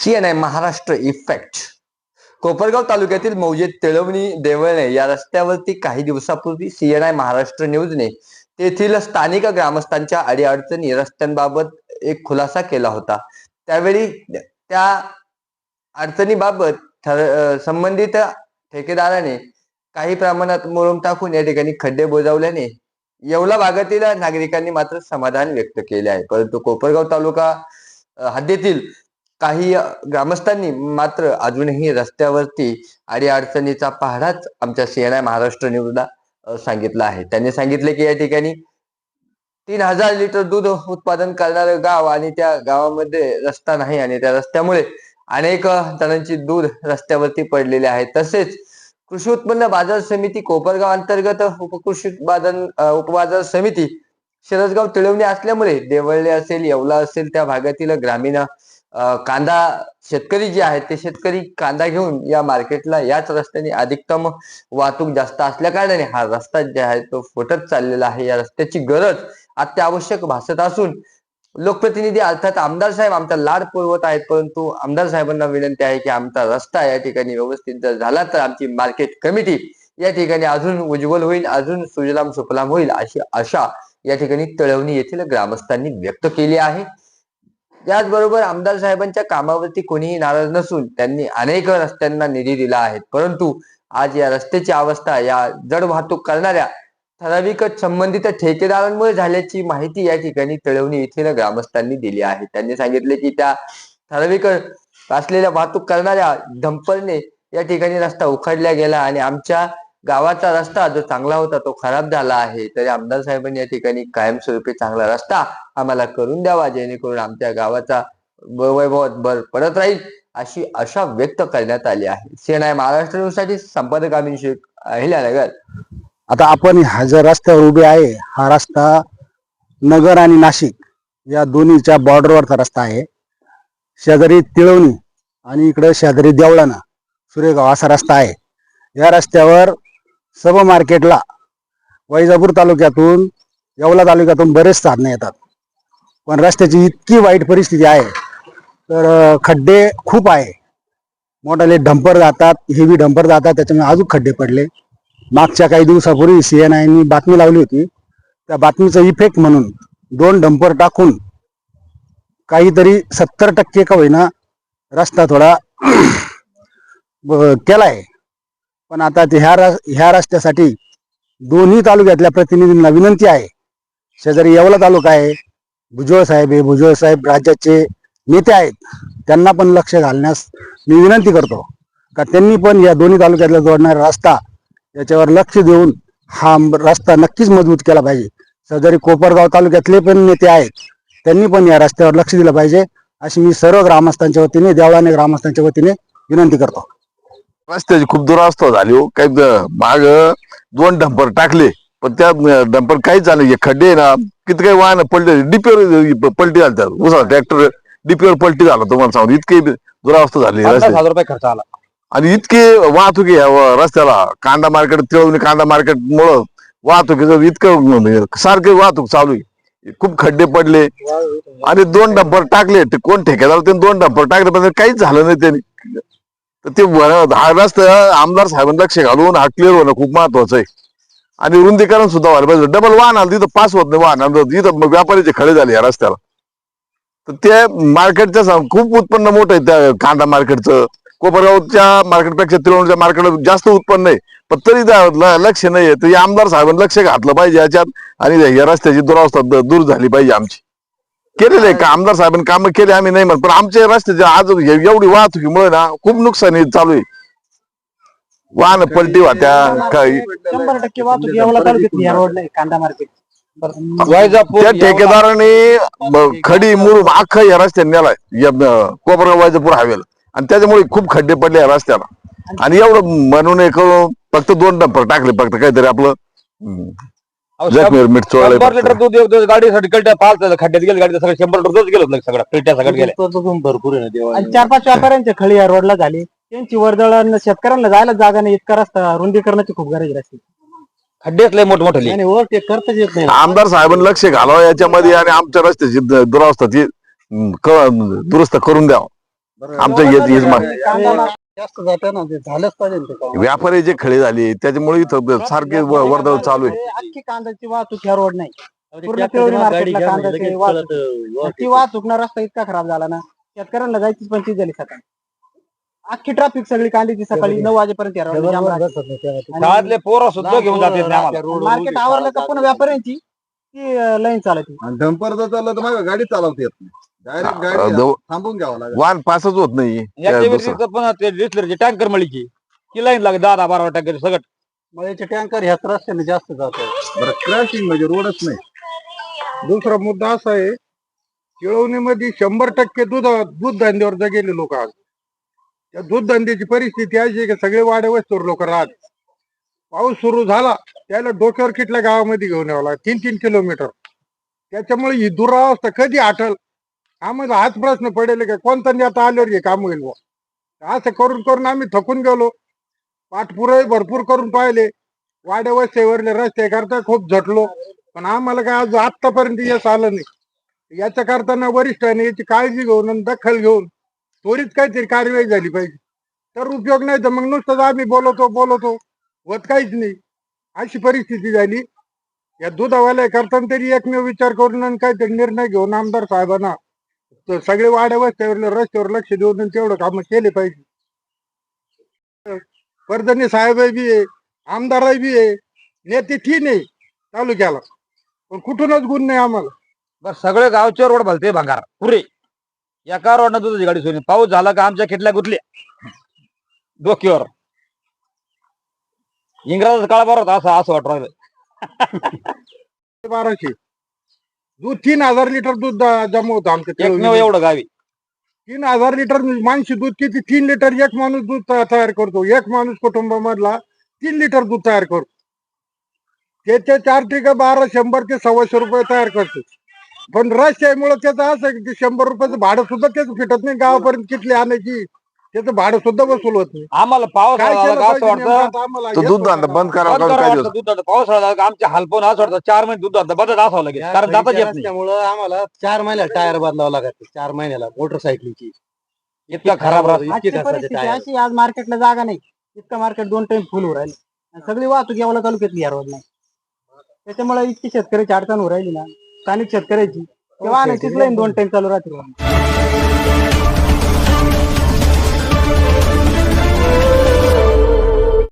CNI Maharashtra effect. Kopargaon तालुक्यातील मौजे तिळवणी देवळणे या रस्त्यावरती काही दिवसापूर्वी CNI महाराष्ट्र न्यूजने तेथील स्थानिक ग्रामस्थांच्या अडीअडचणी रस्त्यांबाबत एक खुलासा केला होता. त्यावेळी त्या अडचणीबाबत संबंधित ठेकेदाराने काही प्रमाणात मुरुम टाकून या ठिकाणी खड्डे बुजवल्याने येवला भागातील नागरिकांनी मात्र समाधान व्यक्त केले आहे. परंतु कोपरगाव तालुका हद्दीतील काही ग्रामस्थांनी मात्र अजूनही रस्त्यावरती अडीअडचणीचा पहाडाच आमच्या CNI महाराष्ट्र न्यूजला सांगितला आहे. त्यांनी सांगितले की या ठिकाणी 3000 लिटर दूध उत्पादन करणारे गाव आणि त्या गावामध्ये रस्ता नाही आणि त्या रस्त्यामुळे अनेक जणांची दूध रस्त्यावरती पडलेले आहे. तसेच कृषी उत्पन्न बाजार समिती कोपरगाव अंतर्गत उपकृषी उपबाजार समिती शिरसगाव तिळवणी असल्यामुळे देवळले असेल येवला असेल त्या भागातील ग्रामीण कांदा शेतकरी जे आहेत ते शेतकरी कांदा घेऊन या मार्केटला याच रस्त्याने अधिकतम वाहतूक जास्त असल्या कारणाने हा रस्ता जे आहे तो फुटत चाललेला आहे. या रस्त्याची गरज अत्यावश्यक भासत असून लोकप्रतिनिधी अर्थात आमदार साहेब आमचा लाड पुरवत आहेत. परंतु आमदार साहेबांना विनंती आहे की आमचा रस्ता या ठिकाणी व्यवस्थित जर झाला तर आमची मार्केट कमिटी या ठिकाणी अजून उज्ज्वल होईल, अजून सुजलाम सुफलाम होईल अशी आशा या ठिकाणी तळवणी येथील ग्रामस्थांनी व्यक्त केली आहे. याचबरोबर आमदार साहेबांच्या कामावरती कोणीही नाराज नसून त्यांनी अनेक रस्त्यांना निधी दिला आहे. परंतु आज या रस्त्याची अवस्था या जड वाहतूक करणाऱ्या ठराविक संबंधित ठेकेदारांमुळे झाल्याची माहिती या ठिकाणी तळवणी येथील ग्रामस्थांनी दिली आहे. त्यांनी सांगितले की त्या ठराविक असलेल्या वाहतूक करणाऱ्या डंपरने या ठिकाणी रस्ता उखडला गेला आणि आमच्या गावाचा रस्ता जो चांगला होता तो खराब झाला आहे. तरी आमदार साहेबांनी या ठिकाणी कायमस्वरूपी चांगला रस्ता आम्हाला करून द्यावा जेणेकरून आमच्या गावाचा वैभवात भर पडत राहील अशी आशा व्यक्त करण्यात आली आहे. CNI महाराष्ट्र न्यूजसाठी संपादक अमीन शेख, अहिल्यानगर. आता आपण हा जो रस्त्यावर उभे आहे हा रस्ता नगर आणि नाशिक या दोन्हीच्या बॉर्डरवरचा रस्ता आहे. शेजारी तिळवणी आणि इकडे शेजारी देवळाणा सुरेगाव असा रस्ता आहे. या रस्त्यावर सब मार्केटला वैजापूर तालुक्यातून येवला तालुक्यातून बरेच साधने येतात. पण रस्त्याची इतकी वाईट परिस्थिती आहे तर खड्डे खूप आहे. मोठाले डंपर जातात, हेवी डंपर जातात, त्याच्यामुळे अजून खड्डे पडले. मागच्या काही दिवसापूर्वी CNI बातमी लावली होती. त्या बातमीचा इफेक्ट म्हणून 2 डंपर टाकून काहीतरी 70% का होईना रस्ता थोडा केलाय. पण आता ते ह्या रस्त्यासाठी दोन्ही तालुक्यातल्या प्रतिनिधींना विनंती आहे. शेजारी येवला तालुका आहे, भुजबळ साहेब आहे, भुजबळ साहेब राज्याचे नेते आहेत, त्यांना पण लक्ष घालण्यास मी विनंती करतो का त्यांनी पण या दोन्ही तालुक्यातला जोडणारा रस्ता याच्यावर लक्ष देऊन हा रस्ता नक्कीच मजबूत केला पाहिजे. शेजारी कोपरगाव तालुक्यातले पण नेते आहेत, त्यांनी पण या रस्त्यावर लक्ष दिलं पाहिजे अशी मी सर्व ग्रामस्थांच्या वतीने देवळाने ग्रामस्थांच्या वतीने विनंती करतो. रस्त्याची खूप दुरावस्था झाली हो. काही माग 2 डंपर टाकले पण त्या डंपर काहीच झालं. हे खड्डे ना किती काही वाहन पलटे, डीपीवर पलटी झाली. त्या उसा ट्रॅक्टर डीपीवर पलटी झाला. तुम्हाला सांगतो इतकी दुरावस्था झाली. 50,000 रुपये खर्च आला आणि इतकी वाहतुकी रस्त्याला कांदा मार्केट तिळवणी कांदा मार्केट मुळे वाहतुकीचं इतकं सारखे वाहतूक चालू आहे. खूप खड्डे पडले आणि 2 डंपर टाकले. कोण ठेकेदार त्यांनी 2 डंपर टाकले पण काहीच झालं नाही त्यांनी. तर ते हा रस्ता आमदार साहेबांनी लक्ष घालून हा क्लिअर होणं खूप महत्वाचं आहे. आणि रुंदीकरण सुद्धा व्हायला पाहिजे. डबल वाहन आलं तिथं पास होत नाही. वाहन तिथं व्यापारीचे खडे झाले या रस्त्याला. तर ते मार्केटच्या खूप उत्पन्न मोठं आहे त्या कांदा मार्केटचं. कोपरगावच्या मार्केटपेक्षा तिळवणीच्या मार्केट जास्त उत्पन्न आहे पण तरी लक्ष नाही. तर या आमदार साहेबांनी लक्ष घातलं पाहिजे याच्यात आणि या रस्त्याची दुरावस्था दूर झाली पाहिजे. आमची केलेलं आहे का आमदार साहेबांनी कामं केले आम्ही नाही म्हणत, पण आमच्या रस्त्याचे आज एवढी वाहतुकीमुळे ना खूप नुकसान चालू आहे. वाहन पलटी होत्या काही 100% वाहतूक येवला तालुक्यात या रोड नाही कांदा मार्केट. त्या ठेकेदाराने खडी मुरुम अख्खा या रस्त्याने नेलाय कोपरगाव वैजापूर हायवेला आणि त्याच्यामुळे खूप खड्डे पडले या रस्त्याला. आणि एवढं म्हणून एक फक्त 2 डंपर टाकले फक्त काहीतरी आपलं मीठ चोळलं. 100 लिटर दूध गाडीसाठी कलट्या पाच खड्ड्यात गेले गाडी सगळं 100 लिटर दूध गेलं सगळं कलट्या सगळं गेलं भरपूर आहे. 4-5 व्यापाऱ्यांचे खळी या रोडला झाली. त्यांची वर्दळ शेतकऱ्यांना जायला जागा नाही. इतका रस्ता रुंदीकरणाची खूप गरज असते. खड्डे असले मोठमोठे आणि ते करताच येत नाही. आमदार साहेबांनी लक्ष घालावं याच्यामध्ये आणि आमच्या रस्त्याची दुरावस्था ती दुरुस्त करून द्यावं. आमचं हेच जास्त जाते ना, ते झालंच पाहिजे ना ते काम. व्यापारी जे खळे झाले त्याच्यामुळे इथं सारखे वर्दळ चालू आहे. अख्खी कांद्याची वाहतूक ह्या रोड नाही, पूर्ण तिळवणी मार्केटला कांद्याची वाहतूक. ती वाहतूक ना, रस्ता इतका खराब झाला ना, शेतकऱ्यांना जायचीच पण चीज झाली सकाळी. अख्खी ट्रॅफिक सगळी कांद्याची सकाळी 9 वाजेपर्यंत या रोडला जाम राहते. शाळेतले पोरं सुद्धा घेऊन जात येत नाही आम्हाला. मार्केट आवरलं का पुन्हा व्यापाऱ्यांची ती लाईन चालते. डंपर जर चाललं तर मग गाडी चालवता येत नाही, डायरेक्ट गाडी जवळ- थांबून घ्यावं लागेल. वाहन पासच होत नाही. याच्या दुसरं. व्यतिरिक्त पण ते डिस्लरची टँकर मळीची ती लाईन लागते 10-12 टँकर सगळं. मळ्याचे टँकर ह्याच रस्त्याने जास्त जातात. बरं, क्रॅशिंग म्हणजे रोडच नाही. दुसरा मुद्दा असा आहे, केळवणीमध्ये 100% दूध धंद्यावर जगेले लोक आज. त्या दूध धंद्याची परिस्थिती अशी आहे की सगळे वाड्या वस्तीवर लोक राहत. पाऊस सुरू झाला त्याला डोक्यावर किटल्या गावामध्ये घेऊन यावं लागतं 3-3 किलोमीटर. त्याच्यामुळे ही दुरावस्था कधी आठल, आम्हाला हाच प्रश्न पडेल का कोणता नेता आल्यावर हे काम होईल बुवा. असं करून करून आम्ही थकून गेलो. पाठपुरावे भरपूर करून पाहिले, वाड्या वस्तीवरले रस्ते करता खूप झटलो, पण आम्हाला काय आज आतापर्यंत यश आलं नाही. याच्या करताना वरिष्ठांनी याची काळजी घेऊन आणि दखल घेऊन त्वरित काहीतरी कार्यवाही झाली पाहिजे, तर उपयोग नाही. तर मग नुसतं आम्ही बोलवतो होत काहीच नाही, अशी परिस्थिती झाली. या दुधावाल्या करताना तरी एकमेव विचार करून आणि काहीतरी निर्णय घेऊन आमदार साहेबांना सगळे वाड्या वस्त्यावर रस्त्यावर लक्ष देऊन आणि तेवढं काम केले पाहिजे. फडणवीस साहेब बी आहे, आमदार बी आहे, नेते ठीक नाही तालुक्याला, पण कुठूनच गुण नाही आम्हाला. बरं सगळे गावचे रोड भलते भंगार पुरे. एका रोडनं दुधाची गाडी सोडली, पाऊस झाला का आमच्या खिटल्या गुतल्या डोक्यावर. इंग्रजाचा काळ बरं होता असं वाटू राहिलं. 1200 दूध 3000 लिटर दूध जमा होतं आमच्या एकमेव केळवणीमध्ये. एवढं गावी. 3000 लिटर माणशी दूध किती? 3 लिटर एक माणूस दूध तयार करतो. एक माणूस कुटुंबामधला 3 लिटर दूध तयार करतो. त्याचे 4 ट्रिक 1200 ते 125 रुपये तयार करतो. पण रस्त्यामुळे त्याचं असं आहे की 100 रुपयाचं भाडं सुद्धा त्याचं फिटत नाही. गावापर्यंत किटली आणायची त्याचं भाडं सुद्धा वसूल होत नाही. आम्हाला पाऊस काय झाला केलं का असं पाहिजे नेमकं वाटतं आता आम्हाला तो हेच दूध धंदा वाटतं. बंद करावा बंद का करावं काय वाटतं दूध. पाऊस झाला का आमच्या हालपण असं वाटतं 4 महिने दूध बदलत असावं लागेल, कारण जाताच येत नाही. त्यामुळं आम्हाला 4 महिन्याला टायर बदलावं लागत. 4 महिन्याला मोटरसायकलची इतका खराब रस्ता. आजची परिस्थिती अशी, आज मार्केटला जागा नाही, इतकं मार्केट 2 टाइम फुल होऊ राहिलं आणि सगळी वाहतूक यावला तालुक्यातली या रोड नाही. त्याच्यामुळे इतकी शेतकऱ्याची अडचण होऊ राहिली ना, स्थानिक शेतकऱ्याची, तेव्हा नाही 2 टाइम चालू राहते.